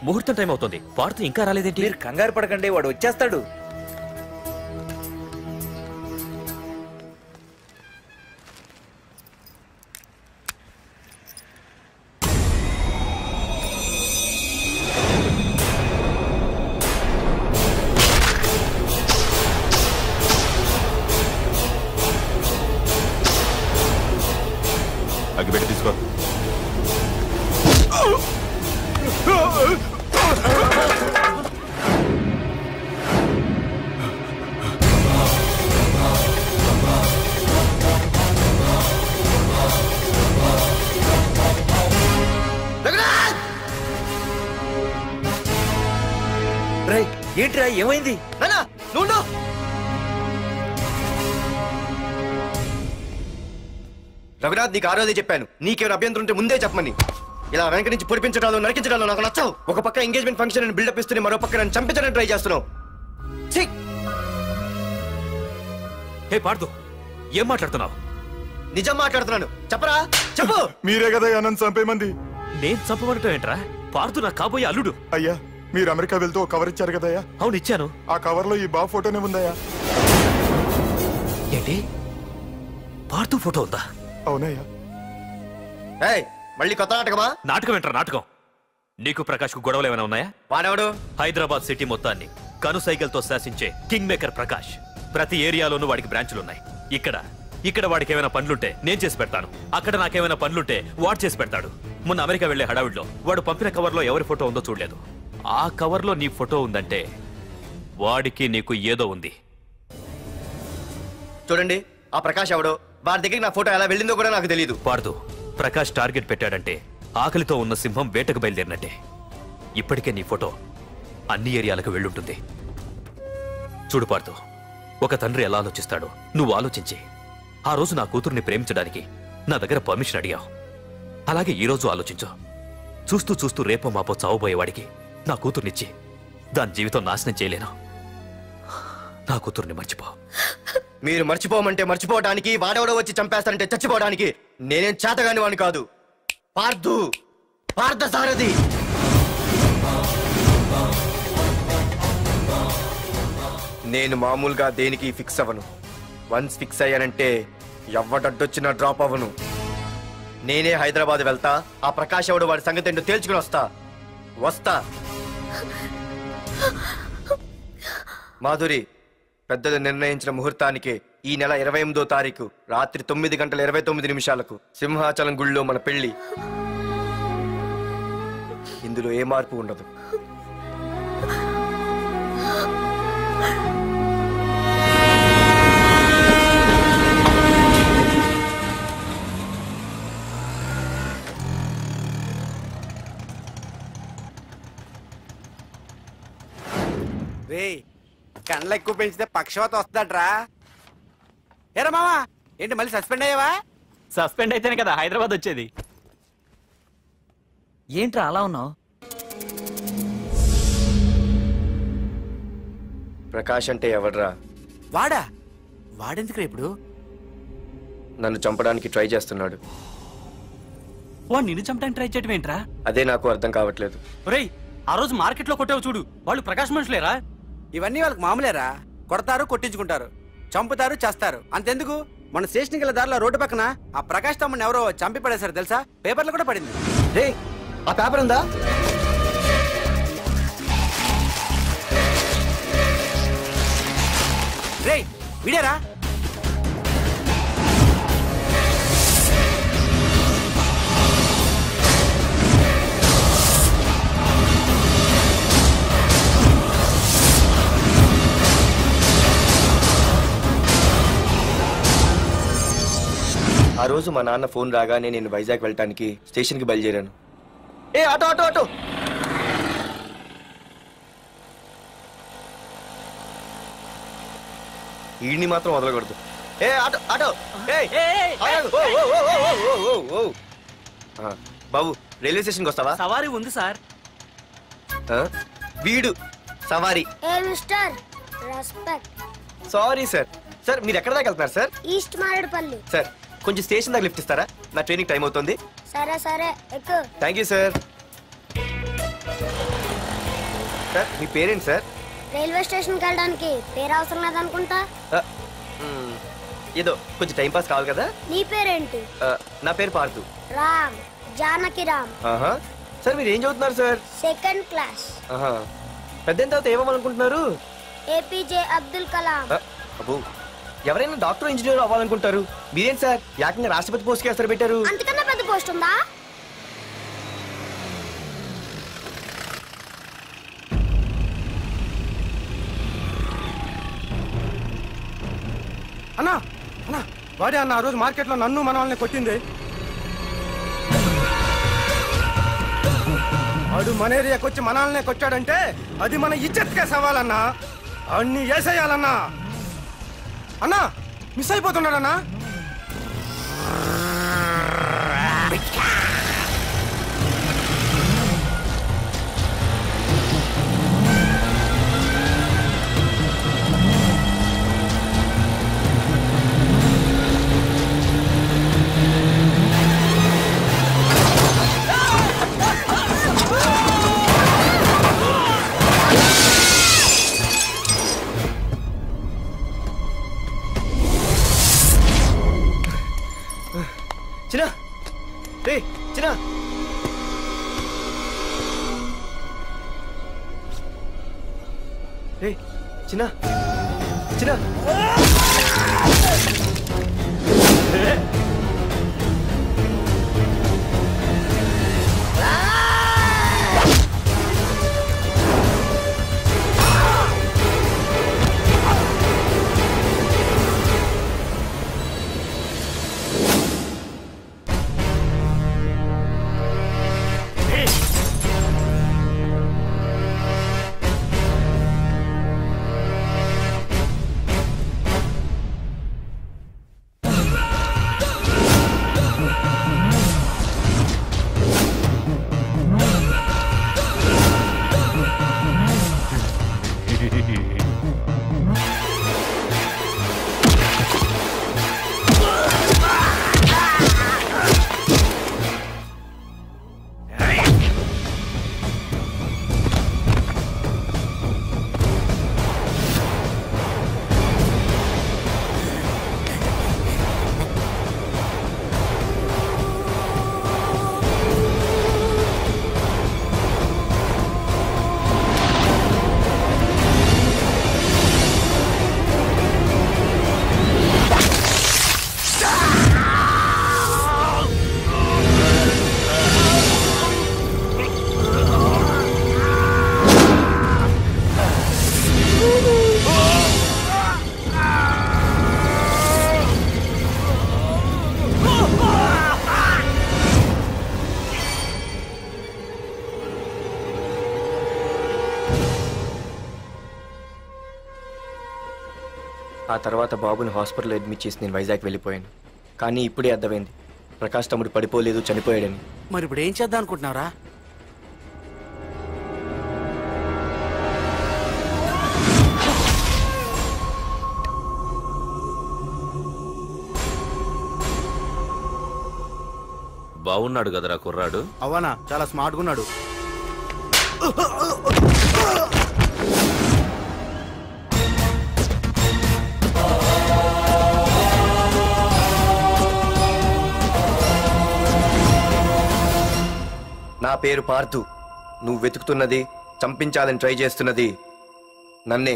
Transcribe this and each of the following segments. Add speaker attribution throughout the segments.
Speaker 1: ముహూర్తం టైం అవుతుంది. పార్థు ఇంకా రాలేదేంటి?
Speaker 2: మీరు కంగారు పడకండి, వాడు వచ్చేస్తాడు.
Speaker 3: అగ్గిపెట్టి తీసుకో.
Speaker 2: ఏంట్రా ఏమైంది?
Speaker 4: రఘునాథ్, నీకు ఆ రోజే చెప్పాను, నీకేమైనా అభ్యంతరం ఉంటే ముందే చెప్పమని. ఇలా వెనక నుంచి పొడిపించడాలు నరికించడాలు నాకు నచ్చవు. ఒక పక్క ఎంగేజ్మెంట్ ఫంక్షన్ అని బిల్డప్ ఇస్తూనే మరో పక్క నన్ను చంపించడానికి ట్రై చేస్తున్నావు.
Speaker 1: హే పార్థు, ఏం మాట్లాడుతున్నావు?
Speaker 4: నిజం మాట్లాడుతున్నాను, చెప్పరా చెప్పు.
Speaker 3: మీరే కదా నన్ను చంపేమంది.
Speaker 1: నేను చంపబడటం ఏంట్రా? పార్థు నా కాబోయే అల్లుడు.
Speaker 3: అయ్యా, మీరు అమెరికా వెళ్తూ ఒక కవర్ ఇచ్చారు కదయ్యా?
Speaker 1: అవును ఇచ్చాను.
Speaker 3: ఆ కవర్ లో ఈ బాబు ఫోటోనే ఉందయ్యా.
Speaker 1: ఏంటి? పార్థు ఫోటో ఉందా?
Speaker 3: అవునయ్యా.
Speaker 4: మళ్ళీ కొత్త నాటకమా?
Speaker 1: నాటకం ఏంట్రా నాటకం? నీకు ప్రకాష్ కు గొడవలు ఏమైనా ఉన్నాయా?
Speaker 4: వాడెవడు?
Speaker 1: హైదరాబాద్ సిటీ మొత్తాన్ని కను సైకిల్తో శాసించే కింగ్ మేకర్ ప్రకాష్. ప్రతి ఏరియాలోనూ వాడికి బ్రాంచులున్నాయి. ఇక్కడ వాడికి ఏమైనా పనులుంటే నేను చేసి పెడతాను, అక్కడ నాకేమైనా పనులుంటే వాడు చేసి పెడతాడు. మొన్న అమెరికా వెళ్లే హడావిడిలో వాడు పంపిన కవర్లో ఎవరి ఫోటో ఉందో చూడలేదు. ఆ కవర్లో నీ ఫోటో ఉందంటే వాడికి నీకు ఏదో ఉంది.
Speaker 4: చూడండి, ఆ ప్రకాష్ ఎవడో, వాడి దగ్గరికి నా ఫోటో ఎలా వెళ్ళిందో కూడా నాకు తెలియదు.
Speaker 1: పార్థు, ప్రకాష్ టార్గెట్ పెట్టాడంటే ఆకలితో ఉన్న సింహం వేటకు బయలుదేరినట్టే. ఇప్పటికే నీ ఫోటో అన్ని ఏరియాలకు వెళ్ళుంటుంది. చూడు పార్థు, ఒక తండ్రి ఎలా ఆలోచిస్తాడో నువ్వు ఆలోచించి ఆ రోజు నా కూతుర్ని ప్రేమించడానికి నా దగ్గర పర్మిషన్ అడిగావు. అలాగే ఈ రోజు ఆలోచించు. చూస్తూ చూస్తూ రేపో మాపో చావబోయేవాడికి నా కూతుర్నిచ్చి దాని జీవితం నాశనం చేయలేను. నా కూతుర్ని మర్చిపో.
Speaker 4: మీరు మర్చిపోమంటే మర్చిపోవడానికి, వాడెవడో వచ్చి చంపేస్తానంటే చచ్చిపోవడానికి నేనేం చేతగాని వాడిని కాదు. పార్థసారథి. నేను మామూలుగా దేనికి ఫిక్స్ అవ్వను. వన్స్ ఫిక్స్ అయ్యానంటే ఎవ్వడడ్డొచ్చినా డ్రాప్ అవ్వను. నేనే హైదరాబాద్ వెళ్తా, ఆ ప్రకాష్ ఎవడు వాడి సంగతి ఏంటో తేల్చుకుని వస్తా. మాధురి, పెద్దలు నిర్ణయించిన ముహూర్తానికి ఈ నెల 28వ తారీఖు రాత్రి 9:29 సింహాచలం గుళ్ళో మన పెళ్లి. ఇందులో ఏ మార్పు ఉండదు.
Speaker 5: కండ్లు ఎక్కువ పెంచితే పక్షవాత వస్తాడ్రా. ఏరా మావా, ఏంటి మళ్ళీ సస్పెండ్ అయ్యావా?
Speaker 6: సస్పెండ్ అయితేనే కదా హైదరాబాద్ వచ్చేది.
Speaker 2: ఏంట్రా అలా ఉన్నావు?
Speaker 4: ప్రకాష్ అంటే ఎవడ్రా?
Speaker 5: వాడెందుకురా ఇప్పుడు?
Speaker 4: నన్ను చంపడానికి ట్రై చేస్తున్నాడు.
Speaker 6: వాడు నిన్ను చంపడానికి ట్రై చేయడం ఏంట్రా?
Speaker 4: అదే నాకు అర్థం కావట్లేదు.
Speaker 6: ఒరేయ్, ఆ రోజు మార్కెట్ లో కొట్టావు చూడు, వాళ్ళు ప్రకాష్ మనుషులేరా?
Speaker 5: ఇవన్నీ వాళ్ళకి మామూలేరా. కొడతారు, కొట్టించుకుంటారు, చంపుతారు, చేస్తారు. అంతెందుకు, మన స్టేషన్కి వెళ్ళే దారిలో రోడ్డు పక్కన ఆ ప్రకాష్ తమ్ముని ఎవరో చంపి పడేశారు తెలుసా? పేపర్లు కూడా పడింది.
Speaker 4: రే, ఆ పేపర్ ఉందా?
Speaker 5: రే విడేరా.
Speaker 4: ఆ రోజు మా నాన్న ఫోన్ రాగానే నేను వైజాగ్ వెళ్ళటానికి స్టేషన్కి బయలుదేరాను. ఏ ఆటో ఆటో ఆటో! ఈడిని మాత్రం వదలకూడదు. ఏ ఆటో ఆటో! బాబు, రైల్వే స్టేషన్కి వస్తావా?
Speaker 6: సవారీ ఉంది సార్.
Speaker 4: వీడు సవారీ. Sorry sir. సార్, మీరు ఎక్కడ దాకా వెళ్తున్నారు సార్?
Speaker 7: ఈస్ట్ మారేడుపల్లి.
Speaker 4: సార్, కొంచెం స్టేషన్ దాకా లిఫ్ట్ ఇస్తారా? నా ట్రైనింగ్ టైం అవుతుంది.
Speaker 7: సరే సరే ఎక్కు.
Speaker 4: Thank you sir. సార్ మీ పేరేంటి సార్?
Speaker 7: రైల్వే స్టేషన్కి వెళ్ళడానికి పేరు అవసరం లేదనుకుంటా.
Speaker 4: ఏదో కొంచెం టైం పాస్ కావాలి కదా.
Speaker 7: నీ పేరేంటి?
Speaker 4: నా పేరు పార్థు.
Speaker 7: రామ్, జానకి రామ్.
Speaker 4: సార్ మీరు ఏం చదువుతున్నారు సార్?
Speaker 7: Second class.
Speaker 4: పెద్ద తర్వాత ఏమవ్వాలనుకుంటున్నారు?
Speaker 7: ఏపీజే అబ్దుల్ కలాం.
Speaker 4: అబ్బో, ఎవరైనా డాక్టర్ ఇంజనీర్ అవ్వాలనుకుంటారు, మీరేంటి సార్ ఏకంగా రాష్ట్రపతి పోస్ట్ కి ఎస్తారు పెట్టారు?
Speaker 7: అంతకన్నా పెద్ద పోస్ట్ ఉందా?
Speaker 5: అన్నా అన్నా వాడే అన్న ఆ రోజు మార్కెట్లో నన్ను మన వాళ్ళని కొట్టింది. వాడు మన ఏరియాకి వచ్చి మన వాళ్ళనే కొట్టాడంటే అది మన ఇజ్జత్కే సవాలన్నా. అన్ని వేసేయాలన్నా. అన్నా మిస్ అయిపోతున్నాడన్నా.
Speaker 4: చిన్న రే చిన్న రే చిన్న చిన్న ఆ తర్వాత బాబుని హాస్పిటల్లో అడ్మిట్ చేసి నేను వైజాగ్ వెళ్ళిపోయాను. కానీ ఇప్పుడే అర్థమైంది ప్రకాష్ తమ్ముడు పడిపోలేదు, చనిపోయాడని.
Speaker 5: మరి ఇప్పుడు ఏం చేద్దాం అనుకుంటున్నారా?
Speaker 1: బాగున్నాడు కదరా కుర్రాడు.
Speaker 5: అవనా చాలా స్మార్ట్గా ఉన్నాడు.
Speaker 4: నా పేరు పార్థు. నువ్వు వెతుకుతున్నది, చంపించాలని ట్రై చేస్తున్నది నన్నే.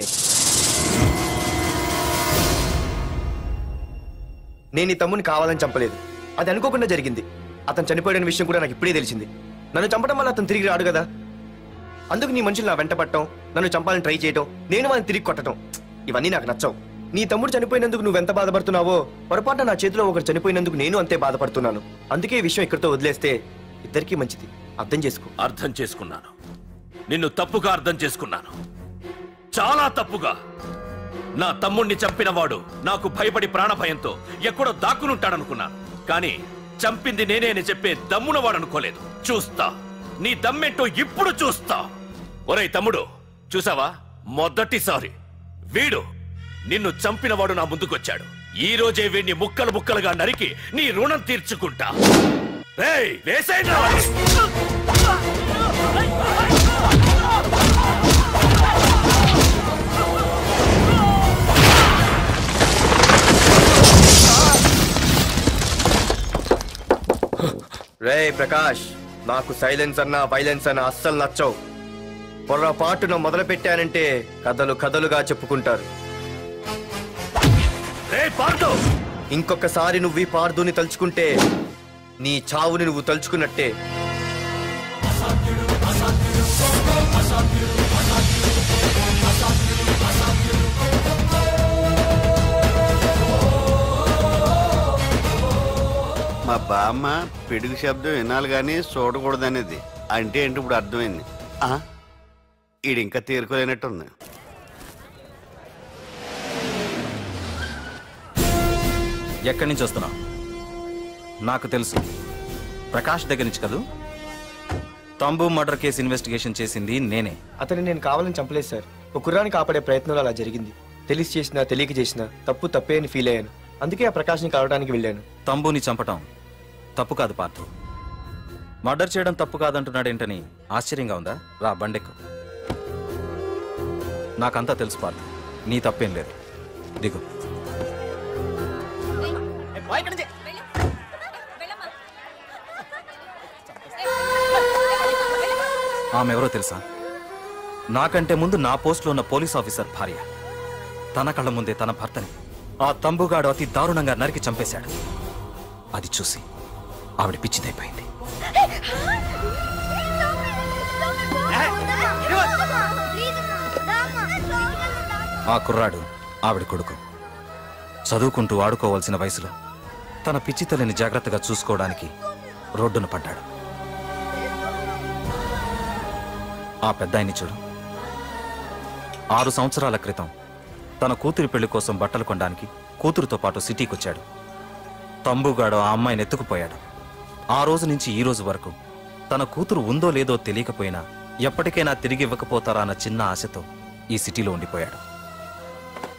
Speaker 4: నేను ఈ తమ్ముని కావాలని చంపలేదు, అది అనుకోకుండా జరిగింది. అతను చనిపోయిన విషయం కూడా నాకు ఇప్పుడే తెలిసింది. నన్ను చంపడం వల్ల అతను తిరిగి రాడు కదా. అందుకు నీ మనుషులు నా వెంట పట్టడం, నన్ను చంపాలని ట్రై చేయడం, నేను వాళ్ళని తిరిగి కొట్టడం, ఇవన్నీ నాకు నచ్చవు. నీ తమ్ముడు చనిపోయినందుకు నువ్వెంత బాధపడుతున్నావో పొరపాటున నా చేతిలో ఒకరు చనిపోయినందుకు నేను అంతే బాధపడుతున్నాను. అందుకే ఈ విషయం ఇక్కడితో వదిలేస్తే ఇద్దరికీ మంచిది. అర్థం చేసుకో.
Speaker 1: అర్థం చేసుకున్నాను. నిన్ను తప్పుగా అర్థం చేసుకున్నాను, చాలా తప్పుగా. నా తమ్ముణ్ణి చంపినవాడు నాకు భయపడి ప్రాణభయంతో ఎక్కడో దాక్కునుంటాడనుకున్నాను. కానీ చంపింది నేనే అని చెప్పే దమ్మునవాడు అనుకోలేదు. చూస్తా, నీ దమ్మేంటో ఇప్పుడు చూస్తా. ఒరేయ్ తమ్ముడు, చూసావా, మొదటిసారి వీడు నిన్ను చంపినవాడు నా ముందుకొచ్చాడు. ఈ రోజే వీడిని ముక్కలు ముక్కలుగా నరికి నీ రుణం తీర్చుకుంటా. వేసేయండి.
Speaker 4: రే ప్రకాష్, నాకు సైలెన్స్ అన్నా వైలెన్స్ అన్నా అస్సలు నచ్చవు. పొరపాటున మొదలు పెట్టానంటే కథలు కథలుగా చెప్పుకుంటారు. ఇంకొకసారి నువ్వు ఈ పార్దుని తలుచుకుంటే నీ చావుని నువ్వు తలుచుకున్నట్టే.
Speaker 8: మా బామ్మ పిడుగు శబ్దం వినాలి కానీ చూడకూడదనేది. అంటే ఏంటి ఇప్పుడు అర్థమైంది. ఈడు ఇంకా తీరుకోలేనట్టుంది.
Speaker 9: ఎక్కడి నుంచి వస్తున్నావు? నాకు తెలుసు, ప్రకాష్ దగ్గర నుంచి కదూ. తంబు మర్డర్ కేసు ఇన్వెస్టిగేషన్ చేసింది నేనే.
Speaker 4: అతన్ని నేను కావాలని చంపలేదు సార్. ఒక కుర్రాన్ని కాపాడే ప్రయత్నంలో అలా జరిగింది. తెలిసి చేసినా తెలియక చేసినా తప్పే అని ఫీల్ అయ్యాను. అందుకే ఆ ప్రకాష్ని కలవడానికి వెళ్ళాను.
Speaker 9: తంబుని చంపటం తప్పు కాదు పార్థు. మర్డర్ చేయడం తప్పు కాదంటున్నాడేంటని ఆశ్చర్యంగా ఉందా? రా బండెక్కు. నాకంతా తెలుసు పార్థు, నీ తప్పేం లేదు. దిగు. ఆమె ఎవరో తెలుసా? నాకంటే ముందు నా పోస్టులో ఉన్న పోలీస్ ఆఫీసర్ భార్య. తన కళ్ళ ముందే తన భర్తని ఆ తంబుగాడు అతి దారుణంగా నరికి చంపేశాడు. అది చూసి ఆవిడ పిచ్చిదైపోయింది. ఆ కుర్రాడు ఆవిడ కొడుకు. చదువుకుంటూ ఆడుకోవాల్సిన వయసులో తన పిచ్చి తల్లిని జాగ్రత్తగా చూసుకోవడానికి రోడ్డున పడ్డాడు. ఆ పెద్దాయన్ని చూడు. 6 సంవత్సరాల క్రితం తన కూతురి పెళ్లి కోసం బట్టలు కొనడానికి కూతురుతో పాటు సిటీకి వచ్చాడు. తంబుగాడు ఆ అమ్మాయిని ఎత్తుకుపోయాడు. ఆ రోజు నుంచి ఈ రోజు వరకు తన కూతురు ఉందో లేదో తెలియకపోయినా ఎప్పటికైనా తిరిగి ఇవ్వకపోతారా అన్న చిన్న ఆశతో ఈ సిటీలో ఉండిపోయాడు.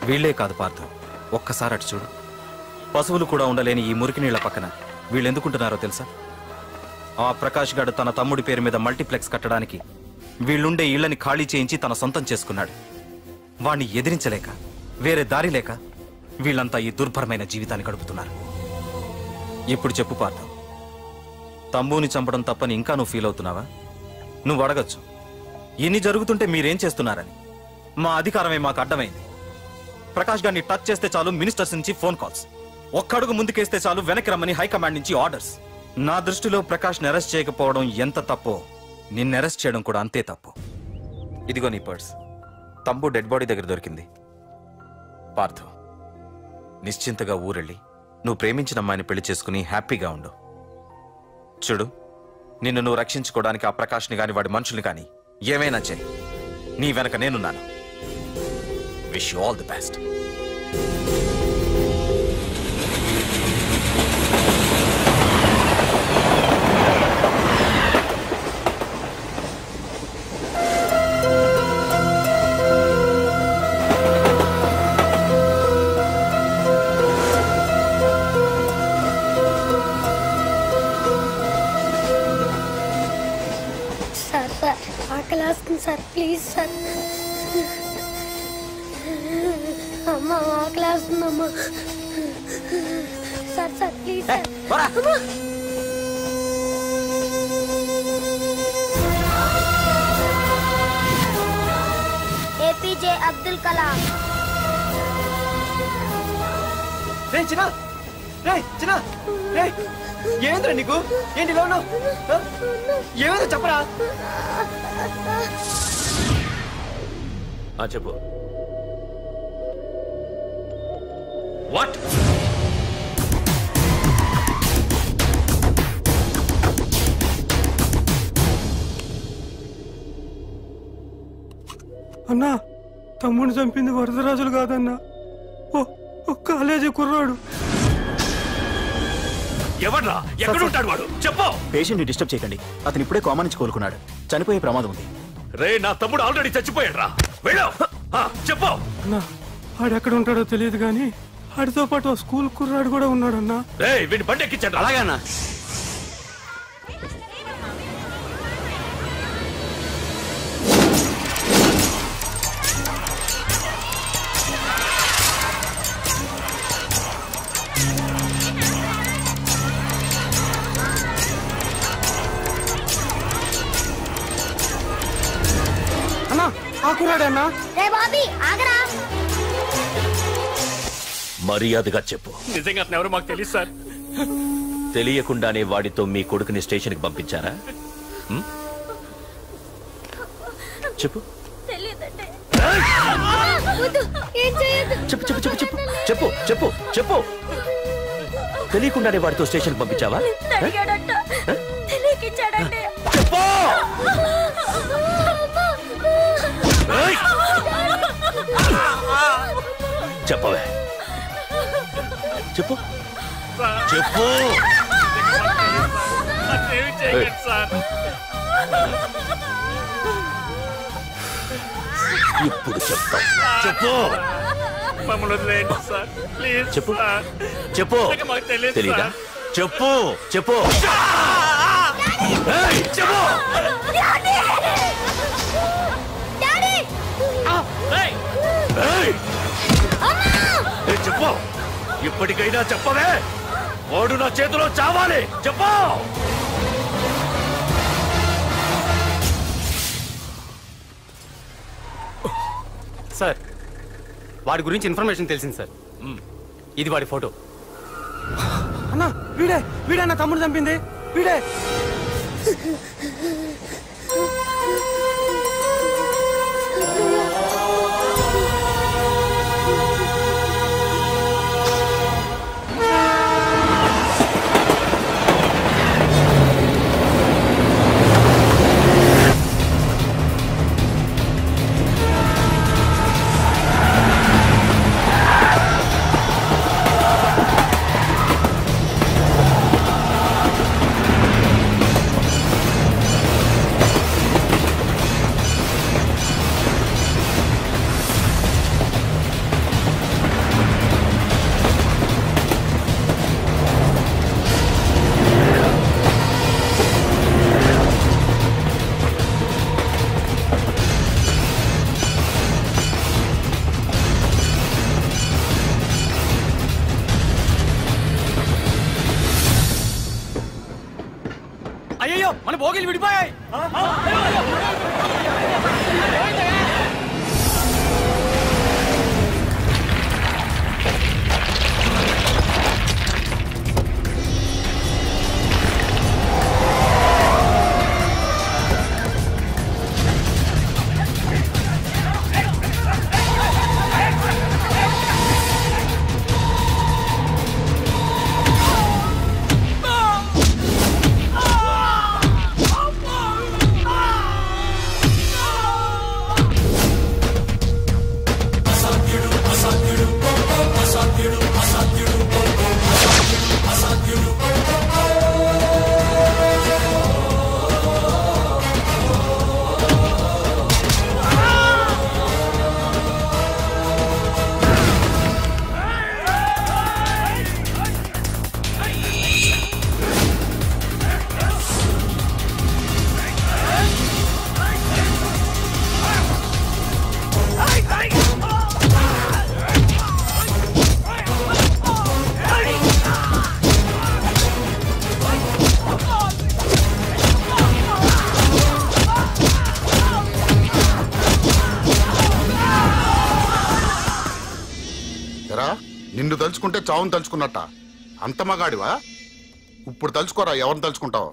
Speaker 9: వీళ్లే కాదు పార్థు, ఒక్కసారి అటు చూడు. పశువులు కూడా ఉండలేని ఈ మురికి నీళ్ల పక్కన వీళ్ళెందుకుంటున్నారో తెలుసా? ఆ ప్రకాష్ గాడు తన తమ్ముడి పేరు మీద మల్టీప్లెక్స్ కట్టడానికి వీళ్ళుండే ఇళ్లని ఖాళీ చేయించి తన సొంతం చేసుకున్నాడు. వాణ్ణి ఎదిరించలేక, వేరే దారి లేక వీళ్ళంతా ఈ దుర్భరమైన జీవితాన్ని గడుపుతున్నారు. ఇప్పుడు చెప్పు పార్థు, తంబుని చంపడం తప్పని ఇంకా నువ్వు ఫీల్ అవుతున్నావా? నువ్వు అడగచ్చు, ఇన్ని జరుగుతుంటే మీరేం చేస్తున్నారని. మా అధికారమే మాకు అడ్డమైంది. ప్రకాష్ గారిని టచ్ చేస్తే చాలు మినిస్టర్స్ నుంచి ఫోన్ కాల్స్, ఒక్కడుగు ముందుకేస్తే చాలు వెనక్కి రమ్మని హైకమాండ్ నుంచి ఆర్డర్స్. నా దృష్టిలో ప్రకాష్ని అరెస్ట్ చేయకపోవడం ఎంత తప్పో నిన్ను అరెస్ట్ చేయడం కూడా అంతే తప్పు. ఇదిగో నీ పర్స్. తంబు డెడ్ బాడీ దగ్గర దొరికింది. పార్థు, నిశ్చింతగా ఊరెళ్ళి నువ్వు ప్రేమించిన అమ్మాయిని పెళ్లి చేసుకుని హ్యాపీగా ఉండు. చూడు, నిన్ను నువ్వు రక్షించుకోవడానికి ఆ ప్రకాష్ని గాని వాడి మనుషుల్ని కానీ ఏమైనా చేయి. నీ వెనక నేనున్నాను. Wish you all the best.
Speaker 7: Sir please sir. అమ్మా ఆకలి వేస్తుందమ్మా. Sir sir please sir. APJ Abdul Kalam.
Speaker 4: ఏంద్రా నీకు? ఏంటి లోను? ఏమైందో చెప్పరా?
Speaker 1: చెప్పు. వాట్?
Speaker 10: అన్నా, తమ్ముడిని చంపింది వరదరాజులు కాదన్నా, ఓ కాలేజీ కుర్రాడు.
Speaker 1: ఎవడ్రా? ఎక్కడుంటాడు వాడు? చెప్పు.
Speaker 11: పేషెంట్ ని డిస్టర్బ్ చేయకండి. అతను ఇప్పుడే కోమా నుంచి కోలుకున్నాడు. చనిపోయే ప్రమాదం ఉంది.
Speaker 1: రే, నా తమ్ముడు ఆల్రెడీ చచ్చిపోయాడు రా. వెళ్ళు. చెప్పు.
Speaker 10: అన్నా, ఆడెక్కడ ఉంటాడో తెలియదు కానీ ఆడితో పాటు స్కూల్ కుర్రాడు కూడా ఉన్నాడన్నా.
Speaker 1: రే, వీడిని బండి ఎక్కించండి.
Speaker 5: అలాగన్నా.
Speaker 10: ఆ కుర్రాడన్నా?
Speaker 7: రే బాబీ ఆగరా.
Speaker 1: మర్యాదగా చెప్పు.
Speaker 6: నిజంగా అతను ఎవరో మాకు తెలియదు సార్.
Speaker 1: తెలియకుండానే వాడితో మీ కొడుకుని స్టేషన్కి పంపించారా? చెప్పు చెప్పు చెప్పు చెప్పు చెప్పు చెప్పు చెప్పు చెప్పు. తెలియకుండానే వాడితో స్టేషన్కి పంపించావా? చెప్పవే, చెప్పు చెప్పు. ఇప్పుడు చెప్తా. చెప్పు. చెప్పు చెప్పు. తెలీదా? చెప్పు చెప్పు చెప్పు. చెప్పు. ఇప్పటికైనా చెప్పవే. వాడు నా చేతిలో చావాలి. చెప్పు.
Speaker 6: సార్, వాడి గురించి ఇన్ఫర్మేషన్ తెలిసింది సార్. ఇది వాడి ఫోటో.
Speaker 10: అన్నా వీడే నా తమ్ముడు చంపింది వీడే.
Speaker 6: అయ్యో, మన భోగిలు విడిపోయాయి.
Speaker 12: నిన్ను తలుచుకుంటే చావును తలుచుకున్నట్ట. అంత మగాడివా? ఇప్పుడు తలుచుకోరా, ఎవరిని తలుచుకుంటావు?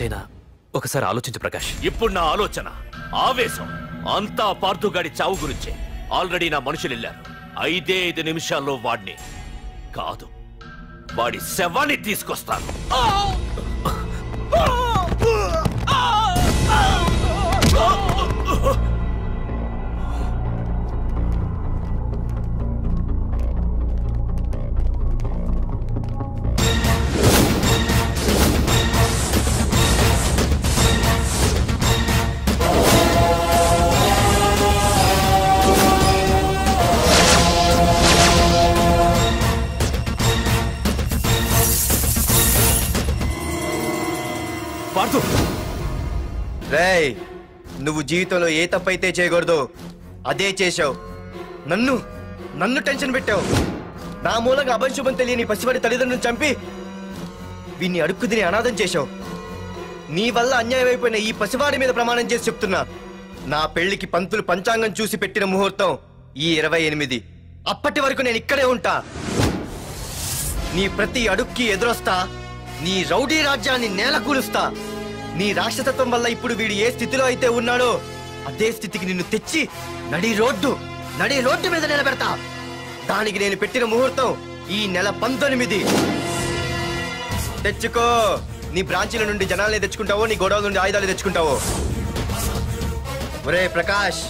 Speaker 1: గురించైనా ఒకసారి ఆలోచించు ప్రకాష్. ఇప్పుడు నా ఆలోచన, ఆవేశం అంతా పార్థుగాడి చావు గురించే. ఆల్రెడీ నా మనుషులు వెళ్ళారు. 5 నిమిషాల్లో వాడిని కాదు, వాడి శవాన్ని తీసుకొస్తాను.
Speaker 4: రేయ్, నువ్వు జీవితంలో ఏ తప్పైతే చేయకూడదు అదే చేశావు. నన్ను టెన్షన్ పెట్టావు. నా మూలంగా అభంశుభం తెలియని పసివాడి తల్లిదండ్రులను చంపి వీన్ని అడుక్కు తిని అనాథం చేశావు. నీ వల్ల అన్యాయం అయిపోయిన ఈ పసివాడి మీద ప్రమాణం చేసి చెప్తున్నా, నా పెళ్లికి పంతులు పంచాంగం చూసి పెట్టిన ముహూర్తం ఈ 28. అప్పటి వరకు నేను ఇక్కడే ఉంటా. నీ ప్రతి అడుక్కి ఎదురొస్తా. నీ రౌడీ రాజ్యాన్ని నేలకూలుస్తా. నీ రాక్షసత్వం వల్ల ఇప్పుడు వీడు ఏ స్థితిలో అయితే ఉన్నాడో అదే స్థితికి నిన్ను తెచ్చి నడి రోడ్డు మీద నిలబెడతా. దానికి నేను పెట్టిన ముహూర్తం ఈ నెల 19. తెచ్చుకో. నీ బ్రాంచీల నుండి జనాల్ని తెచ్చుకుంటావో, నీ గొడవల నుండి ఆయుధాలు తెచ్చుకుంటావో. ఒరే ప్రకాష్,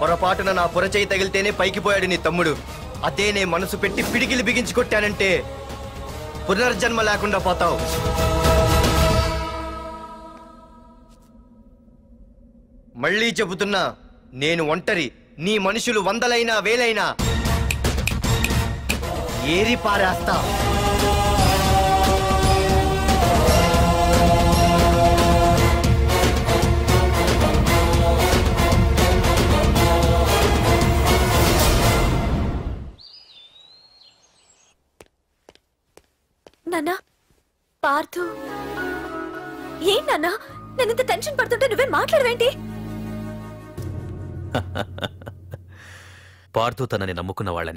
Speaker 4: పొరపాటున నా పొరచేయి తగిలితేనే పైకి పోయాడు నీ తమ్ముడు. అదే నే మనసు పెట్టి పిడికిలు బిగించి కొట్టానంటే పునర్జన్మ లేకుండా పోతావు. మళ్ళీ చెబుతున్నా, నేను ఒంటరి. నీ మనుషులు 100లైనా 1000లైనా ఏరి పారేస్తా.
Speaker 13: నాన్నా, పార్థు ఏం నాన్నా? నేను ఇంత టెన్షన్ పడుతుంటే నువ్వే మాట్లాడవేంటి?
Speaker 1: పార్థు తనని నమ్ముకున్న వాళ్ళని